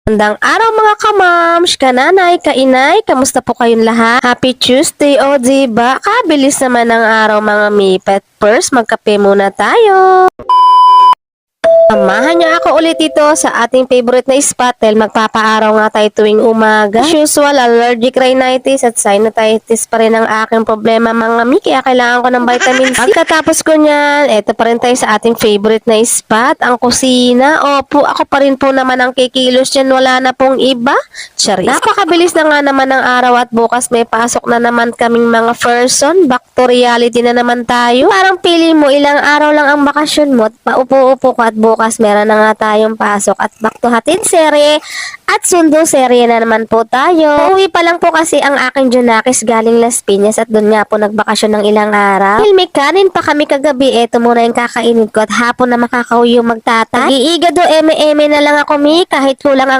Magandang araw mga kamams, kananay, kainay, kamusta po kayong lahat? Happy Tuesday, o diba? Kabilis naman ng araw mga mipet. First, magkape muna tayo. Samahan niyo ako ulit dito sa ating favorite na spot dahil magpapaaraw nga tayo tuwing umaga. As usual, allergic rhinitis at sinusitis pa rin ang aking problema mga mi, kaya kailangan ko ng vitamin C. Pagkatapos ko niyan, eto pa rin tayo sa ating favorite na spot, ang kusina. Opo, ako pa rin po naman ang kikilos dyan, wala na pong iba. Charis. Napakabilis na nga naman ng araw at bukas may pasok na naman kaming mga person. Back to reality na naman tayo. Parang pili mo ilang araw lang ang bakasyon mo at paupo-upo ka at bukas meron na nga tayong pasok at back to hatid serye at sundo serye na naman po tayo. Uwi pa lang po kasi ang aking Junakis galing Las Piñas at doon nga po nagbakasyon ng ilang araw. Dahil may kanin pa kami kagabi, eto muna yung kakainin ko at hapon na makakauwi yung magtatay. Nag-iiga do eme-eme na lang ako mi kahit kulang ang